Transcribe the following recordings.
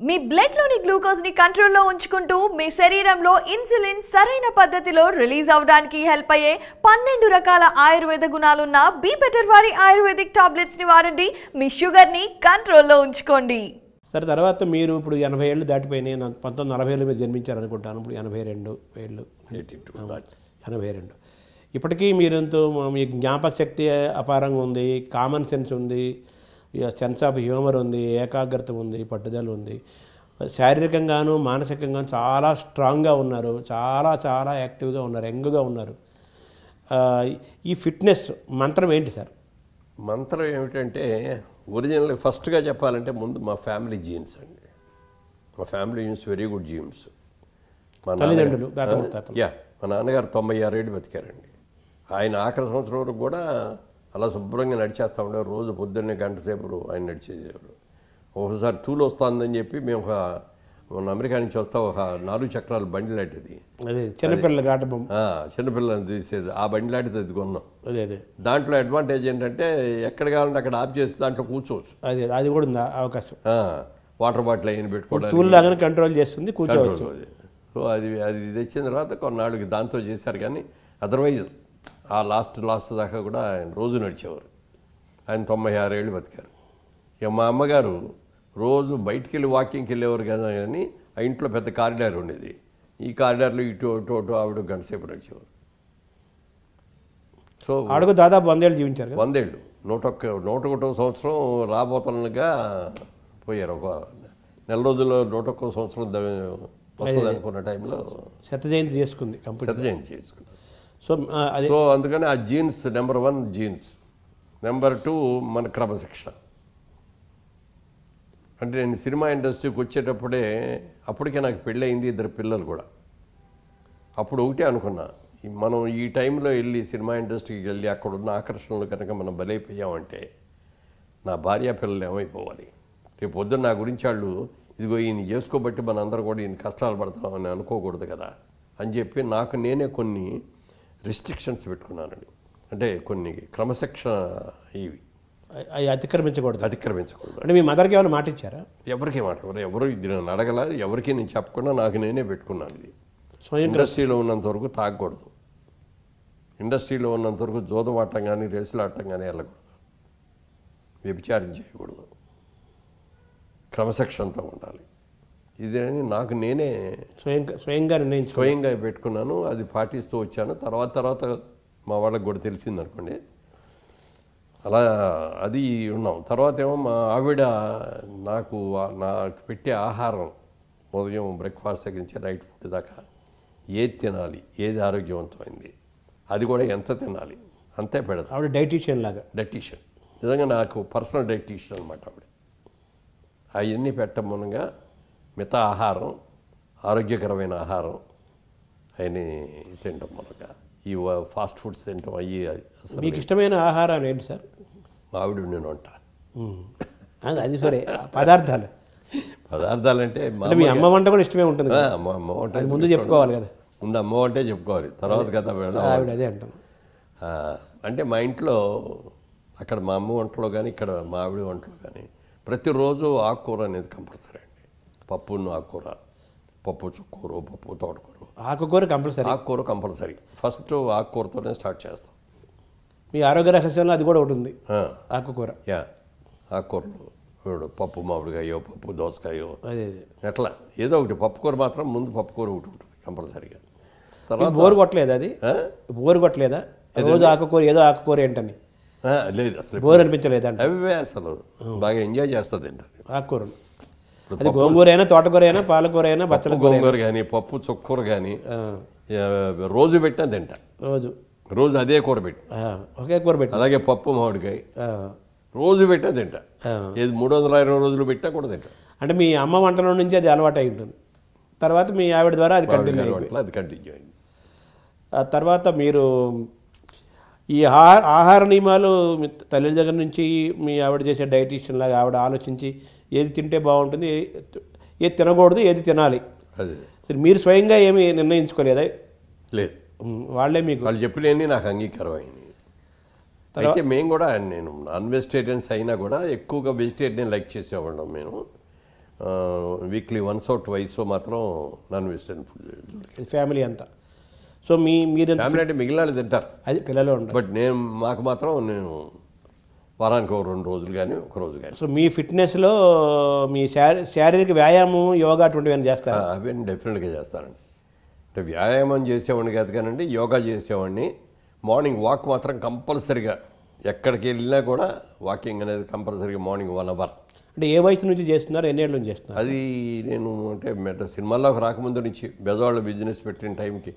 మీ blood లోని glucose ని కంట్రోల్లో ఉంచుకుంటూ మీ శరీరంలో ఇన్సులిన్ సరైన పద్ధతిలో రిలీజ్ అవడానికి హెల్ప్ అయ్యే 12 రకాల ఆయుర్వేద గుణాలున్న బీ బెటర్ వారి ఆయుర్వేదిక్ టాబ్లెట్స్ ని వాడండి. మీ షుగర్ ని కంట్రోల్లో ఉంచుకోండి. సరే, తర్వాత మీరు ఇప్పుడు 80 ఏళ్ళు దాటిపోయినాయి. 1940లో మీరు జన్మించారు అనుకుంటాను. ఇప్పుడు 82 ఏళ్ళు, 82. ఇప్పటికీ మీరంతో మీ జ్ఞాపక శక్తి అపారంగా ఉంది, కామన్ సెన్స్ ఉంది, సెన్స్ ఆఫ్ హ్యూమర్ ఉంది, ఏకాగ్రత ఉంది, పట్టుదల ఉంది. శారీరకంగాను మానసికంగాను చాలా స్ట్రాంగ్గా ఉన్నారు, చాలా చాలా యాక్టివ్గా ఉన్నారు, యంగ్గా ఉన్నారు. ఈ ఫిట్నెస్ మంత్రం ఏంటి సార్? మంత్రం ఏమిటంటే ఒరిజినల్ ఫస్ట్గా చెప్పాలంటే ముందు మా ఫ్యామిలీ జీన్స్ అండి. మా family genes very good jeans. మా నాన్నగారు 96 ఏళ్ళు బతికారండి. ఆయన ఆఖరి సంవత్సరం వరకు కూడా అలా శుభ్రంగా నడిచేస్తూ ఉండేవారు. రోజు పొద్దున్నే గంట సేపు ఆయన నడిచేసేవారు. ఒకసారి తూలు వస్తుందని చెప్పి మేము మన అమెరికా నుంచి వస్తా ఒక 4 చక్రాల బండి లాంటిది, అదే చిన్నపిల్లల చిన్నపిల్లలని తీసేది, ఆ బండి లాంటిది అది కొన్నాం. అదే దాంట్లో అడ్వాంటేజ్ ఏంటంటే ఎక్కడ కావాలంటే అక్కడ ఆఫ్ చేసి దాంట్లో కూర్చోవచ్చు. అది కూడా ఉంది అవకాశం. వాటర్ బాటిల్ అయిన పెట్టుకోవడానికి కంట్రోల్ చేస్తుంది, కూర్చోవచ్చు. సో అది తెచ్చిన తర్వాత కొన్నాళ్ళకి దాంతో చేశారు. కానీ అదర్వైజ్ ఆ లాస్ట్ దాకా కూడా ఆయన రోజు నడిచేవారు. ఆయన 96 ఏళ్ళు బతికారు. ఇక మా అమ్మగారు రోజు బయటికి వెళ్ళి వాకింగ్కి వెళ్ళేవారు కదా, కానీ ఆ ఇంట్లో పెద్ద కారిడార్ ఉండేది. ఈ కారిడార్లో ఇటు ఆవిడ గంట సేపు నడిచేవారు. సో ఆవిడకు దాదాపు 100 ఏళ్ళు జీవించారు. 100 ఏళ్ళు, 101వ సంవత్సరం రాబోతున్నగా పోయారు. ఒక నెల రోజుల్లో 101వ సంవత్సరం వస్తుంది అనుకున్న టైంలో శత జయంతి చేసుకుంది. సో అందుకని ఆ జీన్స్ నెంబర్ 1 జీన్స్. నెంబర్ 2 మన క్రమశిక్షణ. అంటే నేను సినిమా ఇండస్ట్రీకి వచ్చేటప్పుడే అప్పటికే నాకు పెళ్ళయింది, 2 పిల్లలు కూడా. అప్పుడు ఒకటే అనుకున్నా, మనం ఈ టైంలో వెళ్ళి సినిమా ఇండస్ట్రీకి వెళ్ళి అక్కడ ఉన్న ఆకర్షణలు కనుక మనం బలైపోయామంటే నా భార్య పిల్లలు ఏమైపోవాలి? రేపు పొద్దున్న నా గురించి వాళ్ళు ఇదిగో ఈయన చేసుకోబట్టి మనందరం కూడా ఈయన కష్టాలు పడతామని అనుకోకూడదు కదా అని చెప్పి నాకు నేనే కొన్ని రిస్ట్రిక్షన్స్ పెట్టుకున్నానండి. అంటే కొన్ని క్రమశిక్షణ ఇవి అతిక్రమించకూడదు. అంటే మీ మదర్కి ఏమైనా మాట ఇచ్చారా? ఎవరికీ మాట ఎవరు ఇది నన్ను అడగలేదు, ఎవరికి నేను చెప్పకుండా నాకు నేనే పెట్టుకున్నాను. ఇది ఇండస్ట్రీలో ఉన్నంత వరకు తాగకూడదు, ఇండస్ట్రీలో ఉన్నంత వరకు జోదవాటం కానీ రేసులు ఆడటం కానీ వెళ్ళకూడదు, వ్యభిచారం చేయకూడదు, క్రమశిక్షణతో ఉండాలి. ఇదేని నాకు నేనే స్వయంగా పెట్టుకున్నాను. అది పాటిస్తూ వచ్చాను. తర్వాత మా వాళ్ళకి కూడా తెలిసిందనుకోండి, అలా అది ఉన్నాం. తర్వాత ఏమో మా ఆవిడ నాకు పెట్టే ఆహారం ఉదయం బ్రేక్ఫాస్ట్ దగ్గర నుంచి నైట్ ఫుడ్ దాకా ఏది తినాలి, ఏది ఆరోగ్యవంతమైంది, అది కూడా ఎంత తినాలి అంతే పెడతాను. ఆవిడ డైటీషియన్ నిజంగా నాకు పర్సనల్ డైటీషియన్ అనమాట ఆవిడ. అవన్నీ పెట్టడం మూలంగా మిగతా ఆహారం, ఆరోగ్యకరమైన ఆహారం అవన్నీ తినడం మూలంగా ఈ ఫాస్ట్ ఫుడ్స్ తింటాం అయ్యి. అసలు మీకు ఇష్టమైన ఆహారాలు ఏంటి సార్? మా ఆవిడ నేను వంట. అది సరే, పదార్థాలు అంటే మీ అమ్మ వంట కూడా ఇష్టమే ఉంటుంది. అమ్మ వంట ముందు చెప్పుకోవాలి కదా. ముందు అమ్మ వంటే చెప్పుకోవాలి, తర్వాత కదా ఆవిడ అదే అంటాను. అంటే మా ఇంట్లో అక్కడ మా అమ్మ వంటలో కానీ ఇక్కడ మా ఆవిడ వంటలో కానీ ప్రతిరోజు ఆకుకూర అనేది కంపల్సరీ అండి. పప్పును ఆకుకూర, పప్పు చుక్కూర, పప్పు తోటకూర, ఆకుకూర కంపల్సరీ. ఫస్ట్ ఆకుకూరతోనే స్టార్ట్ చేస్తాం. మీ ఆరోగ్య రహస్యంలో అది కూడా ఒకటి ఉంది, ఆకుకూర. ఆకుకూరలు పప్పు మామిడికాయో, పప్పు దోసకాయో, ఎట్లా ఏదో ఒకటి. పప్పుకూర మాత్రం ముందు పప్పుకూర ఒకటి ఉంటుంది కంపల్సరీగా. తర్వాత బోరు కొట్టలేదు, అది బోరు కొట్టలేదా రోజు ఆకుకూర ఏదో ఆకుకూర ఏంటని? లేదు, అసలు బోర్ అనిపించలేదు. అవే అసలు బాగా ఎంజాయ్ చేస్తుంది ఏంటని ఆకుకూరలు. అది గోంగూర అయినా, తోటకూర అయినా, పాలకూర అయినా, బచ్చల గోంగూర కానీ, పప్పు చుక్కూర కానీ రోజు పెట్టినా తింటా. రోజు అదే కూర పెట్టి, ఒకే కూర పెట్టి, అలాగే పప్పు మామిడికాయ రోజు పెట్టా తింటా. ఏది 360 రోజులు పెట్టా కూడా తింటా. అంటే మీ అమ్మ వంటలో నుంచి అది అలవాటు అయి ఉంటుంది. తర్వాత మీ ఆవిడ ద్వారా అది కంటిన్యూ అయింది. ఆ తర్వాత మీరు ఈ ఆహార నియమాలు తల్లి దగ్గర నుంచి మీ ఆవిడ చేసే డైటీషియన్ లాగా ఆవిడ ఆలోచించి ఏది తింటే బాగుంటుంది, ఏది తినకూడదు, ఏది తినాలి, సరే మీరు స్వయంగా ఏమి నిర్ణయించుకోలేదా? లేదు, వాళ్ళే మీకు వాళ్ళు చెప్పలేని నాకు అంగీకారం అయింది. అయితే మేము కూడా, నేను నాన్ వెజిటేరియన్స్ అయినా కూడా ఎక్కువగా వెజిటేరియన్ లైక్ చేసేవాళ్ళం. మేము వీక్లీ వన్స్ ఆర్ ట్వైస్ మాత్రం నాన్ వెజిటేరియన్ ఫుడ్. ఫ్యామిలీ అంతా. సో మీరు ఫ్యామిలీ అంటే మిగిలిన తింటారు, అది పిల్లలు ఉంటారు. బట్ మాకు మాత్రం నేను వారానికి 2 రోజులు కానీ 1 రోజు కానీ. సో మీ ఫిట్నెస్లో మీ శారీరక వ్యాయామం యోగా అటువంటివి చేస్తారు? అవన్నీ డెఫినెట్గా చేస్తానండి. అంటే వ్యాయామం చేసేవాడిని కాదు కానండి, యోగా చేసేవాడిని. మార్నింగ్ వాక్ మాత్రం కంపల్సరీగా, ఎక్కడికి వెళ్ళినా కూడా వాకింగ్ అనేది కంపల్సరీగా మార్నింగ్ 1 అవర్. అంటే ఏ వయసు నుంచి చేస్తున్నారు, ఎన్నేళ్ళ నుంచి చేస్తున్నారు? అది నేను అంటే సినిమాల్లోకి రాకముందు నుంచి బెజవాళ్ళ బిజినెస్ పెట్టిన టైంకి,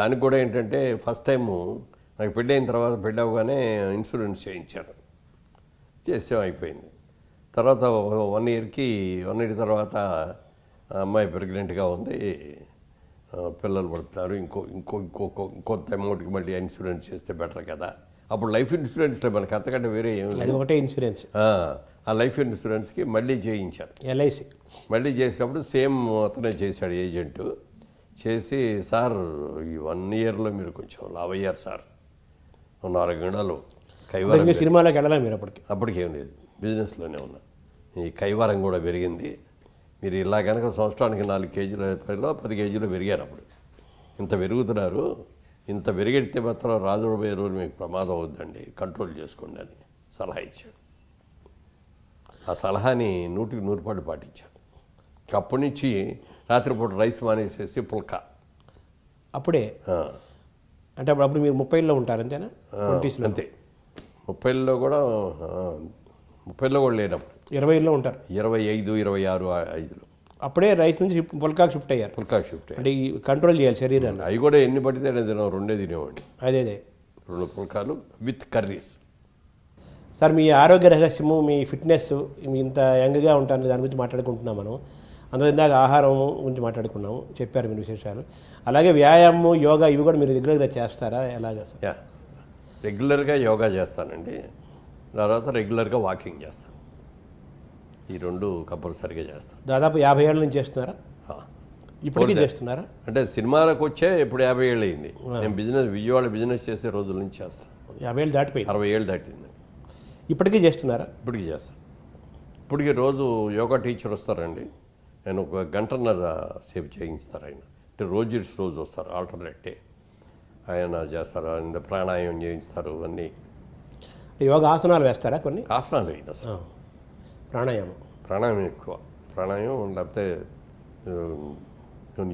దానికి కూడా ఏంటంటే ఫస్ట్ టైము నాకు పెళ్ళి అయిన తర్వాత, పెళ్ళి అవగానే ఇన్సూరెన్స్ చేయించారు, చేసాం, అయిపోయింది. తర్వాత 1 ఇయర్ తర్వాత అమ్మాయి ప్రెగ్నెంట్గా ఉంది, పిల్లలు పడుతున్నారు, ఇంకొంత అమౌంట్కి మళ్ళీ ఇన్సూరెన్స్ చేస్తే బెటర్ కదా. అప్పుడు లైఫ్ ఇన్సూరెన్స్లో మనకి అంతకంటే వేరే ఏమి లేదు, ఒకటే ఇన్సూరెన్స్. ఆ లైఫ్ ఇన్సూరెన్స్కి మళ్ళీ చేయించారు, ఎల్ఐసి. మళ్ళీ చేసినప్పుడు సేమ్ అతనే చేశాడు ఏజెంటు. చేసి సార్ ఈ 1 ఇయర్లో మీరు కొంచెం లావ్ అయ్యారు సార్, 4 గంటలు కైవారం. సినిమాలోకి వెళ్ళాలి మీరు అప్పటికేం లేదు, బిజినెస్లోనే ఉన్నా. ఈ కైవారం కూడా పెరిగింది, మీరు ఇలా కనుక సంవత్సరానికి 4 కేజీల 10 కేజీలు పెరిగారు. అప్పుడు ఇంత పెరుగుతున్నారు, ఇంత పెరిగితే మాత్రం రాజుబోయే రోజు మీకు ప్రమాదం అవుద్దండి, కంట్రోల్ చేసుకోండి అని సలహా ఇచ్చాడు. ఆ సలహాని 100కి 100 పాటించాడు. అప్పటి నుంచి రాత్రిపూట రైస్ మానేసేసి పుల్కా. అప్పుడే అంటే అప్పుడు మీరు 30లో ఉంటారు అంతేనా? అంతే, 30లో కూడా 30లో కూడా లేనప్పుడు 20లో ఉంటారు, 25, 26, 5లో అప్పుడే రైస్ నుంచి పుల్కాకి షిఫ్ట్ అయ్యారు. పుల్కాకి షిఫ్ట్ అంటే కంట్రోల్ చేయాలి శరీరాన్ని. అవి కూడా ఎన్ని పడితే తిన్నాం, 2 తినేవాడిని. అదే 2 పుల్కాలు విత్ కర్రీస్. సార్ మీ ఆరోగ్య రహస్యము, మీ ఫిట్నెస్, ఇంత యంగ్గా ఉంటారని దాని గురించి మాట్లాడుకుంటున్నాం మనం. అందులో ఇందాక ఆహారం గురించి మాట్లాడుకున్నాము, చెప్పారు మీరు విశేషాలు. అలాగే వ్యాయామం, యోగా ఇవి కూడా మీరు రెగ్యులర్గా చేస్తారా, ఎలాగా సార్? రెగ్యులర్గా యోగా చేస్తానండి, తర్వాత రెగ్యులర్గా వాకింగ్ చేస్తాను. ఈ 2 కంపల్సరీగా చేస్తాను. దాదాపు 50 ఏళ్ళ నుంచి చేస్తున్నారా? ఇప్పటికీ చేస్తున్నారా? అంటే సినిమాలకు వచ్చే ఇప్పుడు 50 ఏళ్ళు అయింది. నేను విజయవాడ బిజినెస్ చేసే రోజుల నుంచి చేస్తాను. 50 ఏళ్ళు దాటిపోయి 60 ఏళ్ళు దాటింది. ఇప్పటికీ చేస్తున్నారా? ఇప్పటికీ చేస్తాను. ఇప్పటికీ రోజు యోగా టీచర్ వస్తారండి, నేను 1 గంటన్నర సేపు చేయిస్తారు ఆయన. అంటే రోజు వస్తారు, ఆల్టర్నేట్ డే ఆయన చేస్తారు. ఆయన ప్రాణాయామం చేయిస్తారు. అన్నీ యోగా ఆసనాలు వేస్తారా? కొన్ని ఆసనాలు వేయండి అసలు. ప్రాణాయామం ఎక్కువ, ప్రాణాయామం లేకపోతే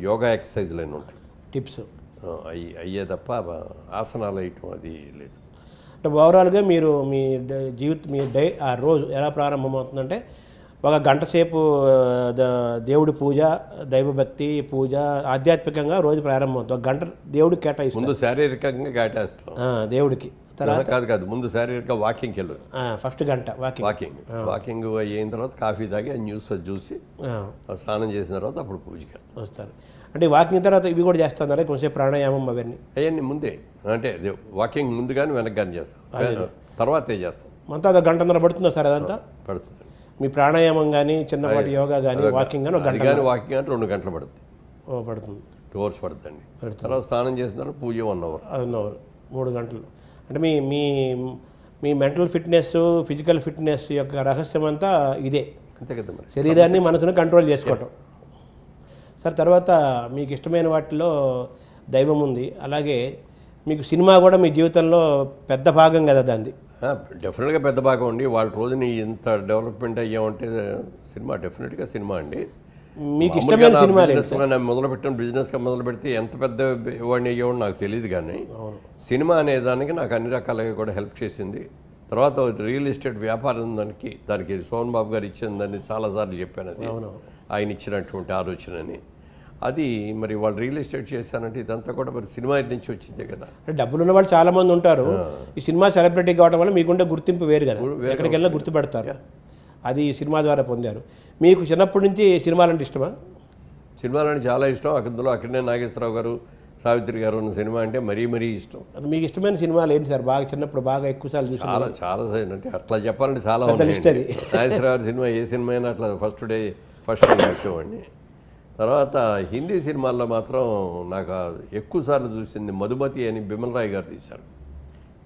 యోగా ఎక్సర్సైజ్లు అయినా ఉంటాయి, టిప్స్ అయ్యే తప్ప ఆసనాలు వేయటం అది లేదు. అంటే ఓవరాల్గా మీరు మీ ఆ రోజు ఎలా ప్రారంభమవుతుందంటే, 1 గంట సేపు దేవుడి పూజ, దైవభక్తి పూజ, ఆధ్యాత్మికంగా రోజు ప్రారంభమవుతుంది. 1 గంట దేవుడికి కేటాయిస్తాం. ముందు శారీరకంగా కేటాయిస్తాం దేవుడికి. తర్వాత కాదు ముందు శారీరక వాకింగ్కి వెళ్ళి ఫస్ట్ గంట వాకింగ్ అయిన తర్వాత కాఫీ తాగి న్యూస్ చూసి స్నానం చేసిన తర్వాత అప్పుడు పూజకి వస్తారు. అంటే వాకింగ్ తర్వాత ఇవి కూడా చేస్తున్నారు, కొంచెం ప్రాణాయామం అవన్నీ అవన్నీ ముందే. అంటే వాకింగ్ ముందు కానీ వెనక్కి కానీ చేస్తాం, తర్వాతే చేస్తాం. మొత్తం 1 గంటన్నర పడుతుందా సార్? అదంతా పడుతుంది. మీ ప్రాణాయామం కానీ, చిన్నపాటి యోగా కానీ, వాకింగ్ కానీ 1 గంట కానీ వాకింగ్ అంటే 2 గంటలు పడుతుంది. పడుతుంది 2 hours పడుతుందండి. తర్వాత స్నానం చేసిన తర్వాత పూజ 1 hour. 1 hour 3 గంటలు. అంటే మీ మెంటల్ ఫిట్నెస్, ఫిజికల్ ఫిట్నెస్ యొక్క రహస్యం అంతా ఇదే, అంతే కదా మరి. శరీరాన్ని మనసును కంట్రోల్ చేసుకోవటం. సార్ తర్వాత మీకు ఇష్టమైన వాటిలో దైవం ఉంది, అలాగే మీకు సినిమా కూడా మీ జీవితంలో పెద్ద భాగం కదా దాన్ని? డెఫినెట్గా పెద్ద భాగం అండి. వాళ్ళ రోజుని ఇంత డెవలప్మెంట్ అయ్యామంటే సినిమా డెఫినెట్గా సినిమా అండి. మీకు ఇష్టమైన సినిమా? నేను మొదలుపెట్టిన బిజినెస్గా మొదలు పెడితే ఎంత పెద్ద వాడిని అయ్యేవాడు నాకు తెలియదు, కానీ సినిమా అనే దానికి నాకు అన్ని రకాలుగా కూడా హెల్ప్ చేసింది. తర్వాత రియల్ ఎస్టేట్ వ్యాపారం దానికి సోహన్ బాబు గారు ఇచ్చిన దాన్ని చాలాసార్లు చెప్పాను. అది ఆయన ఇచ్చినటువంటి ఆలోచనని. అది మరి వాళ్ళు రియల్ ఎస్టేట్ చేశానంటే ఇదంతా కూడా మరి సినిమా నుంచి వచ్చిందే కదా. డబ్బులు ఉన్న వాళ్ళు చాలా మంది ఉంటారు, ఈ సినిమా సెలబ్రిటీ కావడం వల్ల మీకుండే గుర్తింపు వేరు కదా, ఎక్కడికి వెళ్ళినా గుర్తుపెడతారు. అది సినిమా ద్వారా పొందారు. మీకు చిన్నప్పటి నుంచి సినిమాలంటే ఇష్టమా? సినిమాలంటే చాలా ఇష్టం. అక్కడనే నాగేశ్వరరావు గారు, సావిత్రి గారు ఉన్న సినిమా అంటే మరీ ఇష్టం. మీకు ఇష్టమైన సినిమాలు ఏంటి సార్? బాగా చిన్నప్పుడు బాగా ఎక్కువసార్లు చూసి చాలా అంటే అట్లా చెప్పాలంటే చాలా ఉంటుంది. నాగేశ్వరరావు గారి సినిమా ఏ సినిమా అయినా అట్లా ఫస్ట్ డే చూసేవాడిని. తర్వాత హిందీ సినిమాల్లో మాత్రం నాకు ఎక్కువ సార్లు చూసింది మధుమతి అని బిమల్ రాయ్ గారు తీశారు.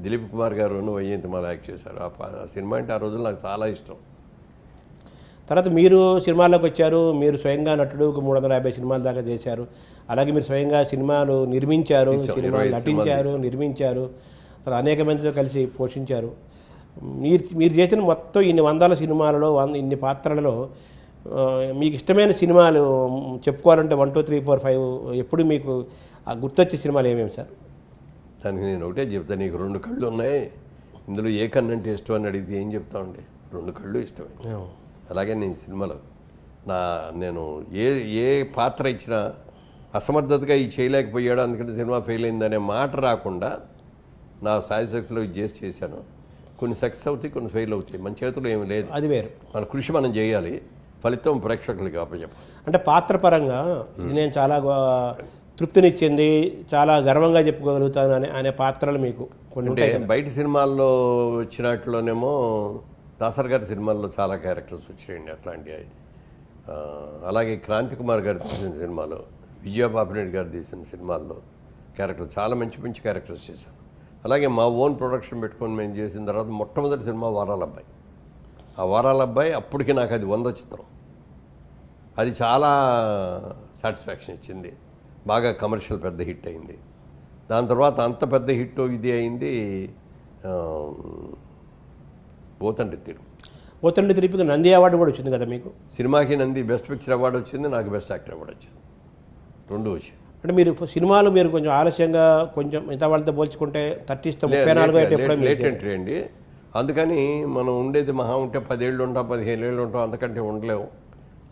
దిలీప్ కుమార్ గారు వైజయంతిమాల యాక్ట్ చేశారు. ఆ సినిమా అంటే ఆ రోజుల్లో నాకు చాలా ఇష్టం. తర్వాత మీరు సినిమాల్లోకి వచ్చారు, మీరు స్వయంగా నటుడు 350 సినిమాల దాకా చేశారు. అలాగే మీరు స్వయంగా సినిమాలు నిర్మించారు, సినిమాలు నటించారు, నిర్మించారు, తర్వాత అనేక మందితో కలిసి పోషించారు. మీరు చేసిన మొత్తం ఇన్ని వందల సినిమాలలో ఇన్ని పాత్రలలో మీకు ఇష్టమైన సినిమాలు చెప్పుకోవాలంటే 1 2 3 4 5 ఎప్పుడు మీకు గుర్తొచ్చే సినిమాలు ఏమేమి సార్? దానికి నేను ఒకటే చెప్తాను, నీకు 2 కళ్ళు ఉన్నాయి, ఇందులో ఏ కన్ను అంటే ఇష్టం అని అడిగితే ఏం చెప్తా ఉండే? 2 కళ్ళు ఇష్టమే. అలాగే నేను సినిమాలో నేను ఏ పాత్ర ఇచ్చినా అసమర్థతగా ఈ చేయలేకపోయాడు అందుకంటే సినిమా ఫెయిల్ అయిందనే మాట రాకుండా నా సాయశక్తిలో ఇది చేశాను. కొన్ని సక్సెస్ అవుతాయి, కొన్ని ఫెయిల్ అవుతాయి, మన చేతిలో ఏమి లేదు, అది వేరు. మన కృషి మనం చేయాలి, ఫలితం ప్రేక్షకులకి అప్పచెప్పాలి. అంటే పాత్ర పరంగా ఇది నేను చాలా తృప్తినిచ్చింది, చాలా గర్వంగా చెప్పుకోగలుగుతాను అనే పాత్రలు మీకు కొన్ని అంటే బయట సినిమాల్లో వచ్చినట్లోనేమో దాసర్ గారి సినిమాల్లో చాలా క్యారెక్టర్స్ వచ్చాయండి అట్లాంటివి. అలాగే క్రాంతి కుమార్ గారు తీసిన సినిమాలో, విజయబాబురెడ్డి గారు తీసిన సినిమాల్లో క్యారెక్టర్లు చాలా మంచి మంచి క్యారెక్టర్స్ చేశాను. అలాగే మా ఓన్ ప్రొడక్షన్ పెట్టుకొని మేము చేసిన తర్వాత మొట్టమొదటి సినిమా వారాల అబ్బాయి. ఆ వారాల అబ్బాయి అప్పటికి నాకు అది 100 చిత్రం. అది చాలా సాటిస్ఫాక్షన్ ఇచ్చింది, బాగా కమర్షియల్ పెద్ద హిట్ అయింది. దాని తర్వాత అంత పెద్ద హిట్ ఇది అయింది పోతండి తిరుపతికి నంది అవార్డు కూడా వచ్చింది కదా మీకు? సినిమాకి నంది బెస్ట్ పిక్చర్ అవార్డు వచ్చింది, నాకు బెస్ట్ యాక్టర్ అవార్డు వచ్చింది, 2 వచ్చింది. అంటే మీరు సినిమాలు మీరు కొంచెం ఆలస్యంగా, కొంచెం మిగతా వాళ్ళతో పోల్చుకుంటే 30 34 అయితే లేట్ ఎంట్రీ అండి. అందుకని మనం ఉండేది మహా ఉంటే 10 ఏళ్ళు ఉంటాం, 15 ఏళ్ళు ఉంటాం, అంతకంటే ఉండలేము.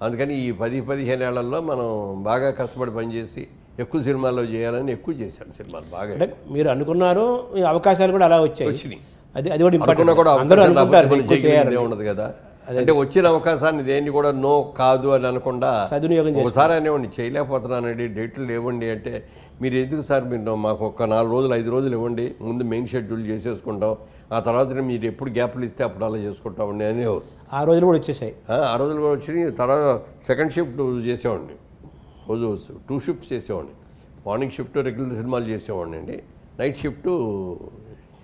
అందుకని ఈ 10-15 ఏళ్లలో మనం బాగా కష్టపడి పనిచేసి ఎక్కువ సినిమాల్లో చేయాలని ఎక్కువ చేశాను సినిమాలు బాగా. మీరు అనుకున్నారు, అవకాశాలు కూడా అలా వచ్చినాయి. అది కూడా ఉండదు కదా. అంటే వచ్చిన అవకాశాన్ని దేన్ని కూడా నో కాదు అని అనకుండా ఒకసారి అనేవ్వండి, చేయలేకపోతున్నానండి, డేట్లు లేవండి అంటే, మీరు ఎందుకు సార్ మీరు మాకు ఒక 4 రోజులు 5 రోజులు ఇవ్వండి, ముందు మెయిన్ షెడ్యూల్ చేసేసుకుంటాం, ఆ తర్వాత మీరు ఎప్పుడు గ్యాప్లు ఇస్తే అప్పుడు అలా చేసుకుంటామండి అనేవారు. ఆ రోజులు కూడా వచ్చేసాయి. ఆ రోజులు కూడా వచ్చి తర్వాత సెకండ్ షిఫ్ట్ చేసేవాడిని, రోజు 2 షిఫ్ట్స్ చేసేవాడిని. మార్నింగ్ షిఫ్ట్ రెగ్యులర్ సినిమాలు చేసేవాడిని అండి, నైట్ షిఫ్ట్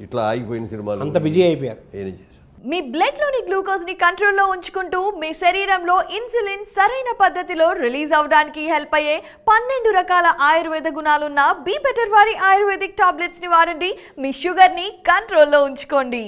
ఇట్లా ఆగిపోయిన సినిమాలు. అంత బిజీ అయిపోయారు. ఏం చేశాను. మీ బ్లడ్ లోని గ్లూకోజ్ ని కంట్రోల్లో ఉంచుకుంటూ మీ శరీరంలో ఇన్సులిన్ సరైన పద్ధతిలో రిలీజ్ అవడానికి హెల్ప్ అయ్యే 12 రకాల ఆయుర్వేద గుణాలున్న బీ బెటర్ వారి ఆయుర్వేదిక్ టాబ్లెట్స్ ని వాడండి. మీ షుగర్ ని కంట్రోల్లో ఉంచుకోండి.